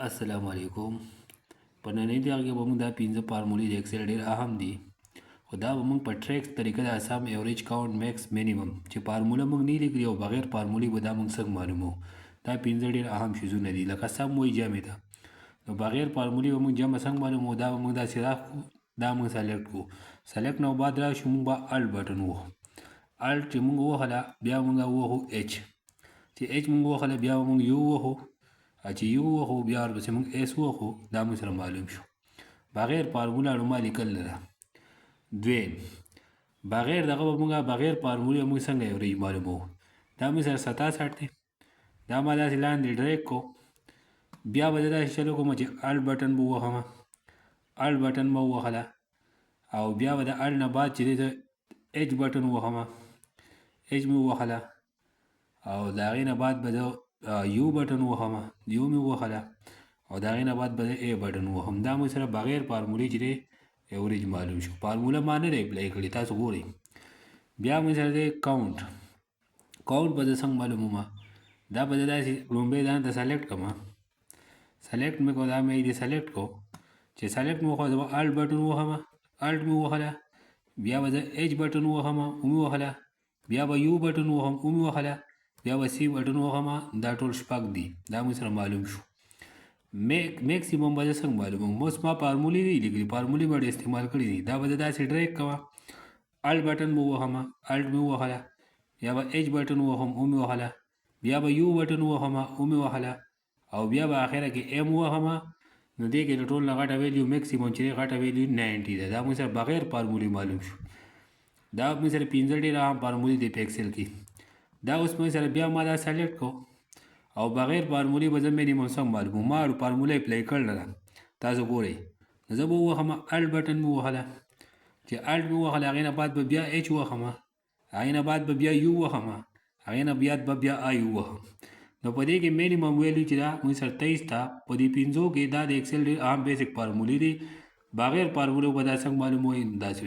السلام علیکم. په نننۍ دغه کې به موږ دا 5 فارمولې د اکسل ډېر اهم دي، خو دا به موږ په ټریکس طریقه د سم ایوریج کاونټ میکس مینیمم چې فارموله موږ نه لیکلي او بغیر فارمولې به دا موږ څنګه معلومو. دا 5 ډېر اهم شیزونه دي، لکه سم وایي جمع ده. نو بغیر فارمولې به موږ جمع څنګه معلومو؟ دا به موږ داسې راکړو، دا موږ سلیکټ کړو. سلیکټ نه بعد راشو موږ به الټ بټن ووهو. الټ چې موږ ووهله بیا موږ ووهو اچ. چې اچ موږ ووهله بیا به موږ یو ووهو. چې یو ووهو بیا ورپسې موږ ایس ووهو. دا موږ سره معلوم شو. بغیر فارموله اړوما لیکل نه ده. دویم بغیر دغه به موږ بغیر فارمولې موږ څنګه ایوریج معلوموو؟ دا موږ سره 67 دی. دا ما داسې لاندې ډریک کو، بیا به زه داسې چلو کوم چې الټ بټن به ووهمه. الټ بټن به ووهله او بیا به د الټ نه بعد چې دی زه ایچ بټن ووهمه. ایچ مې ووهله او د هغې نه بعد به زه یو بټن ووهمه. یو مې ووهله او د هغې نه بعد به زه ای بټن ووهم. دا موږ سره بغیر فارمولې چې دی ایوریج معلوم شو. فارموله ما نه دی اپلای کړې، تاسو ګورئ. بیا موږ سره دی کاونټ. کاونټ به زه څنګه معلومومه؟ دا به زه داسې لومړی ځان ته سلیکټ کړم. سلیکټ مې کړو، دا مې دې سلیکټ کړو. چې سلیکټ مې وکړو زه به الټ بټن ووهمه. الټ مې ووهله بیا به زه ایچ بټن ووهمه، ومې وهله. بیا به یو بټن ووهم، ومې وهله. بیا به سی بټن ووهمه. دا ټول شپږ دي. دا موږ سره معلوم شو. میکسیمم به زه څنګه معلوموم؟ اوس ما فارمولې نه دي لیکلي، فارمولې به ډېر استعمال کړي دي. دا به زه داسې ډریک کوه، الټ بټن به ووهمه، الټ مې ووهله. بیا به ایچ بټن ووهم، ومې وهله. بیا به یو بټن ووهمه، ومې وهله. او بیا به اخره کې ایم ووهمه. نو دې کې د ټول نه غټه ویلیو میکسیمم چې دی غټه ویلیو 90 ده. دا موږ سره بغیر فارمولې معلوم شو. دا موږ سره 5 ډېر اهم فارمولې دي په ایکسل کې. دا اوس موږ سره بیا ما دا سلیکټ کو او بغیر فارمولې به زه مینیمم څنګه معلوموم؟ ما فارموله اپلای کړله ده، تاسو ګورئ. زه به ووهمه الټ بټن مې ووهله. چې الټ مې ووهله هغې نه بعد به بیا ایچ ووهمه، هغې نه بعد به بیا یو ووهمه، هغې نه بعد به بیا آی ووهم. نو په دې کې مینیمم ویلیو چې دا موږ سره 23 ده. په دې 5 کې دا د ایکسل ډېر اهم بیسک فارمولې دي. بغیر فارمولې به دا څنګه معلوموئ؟ داسې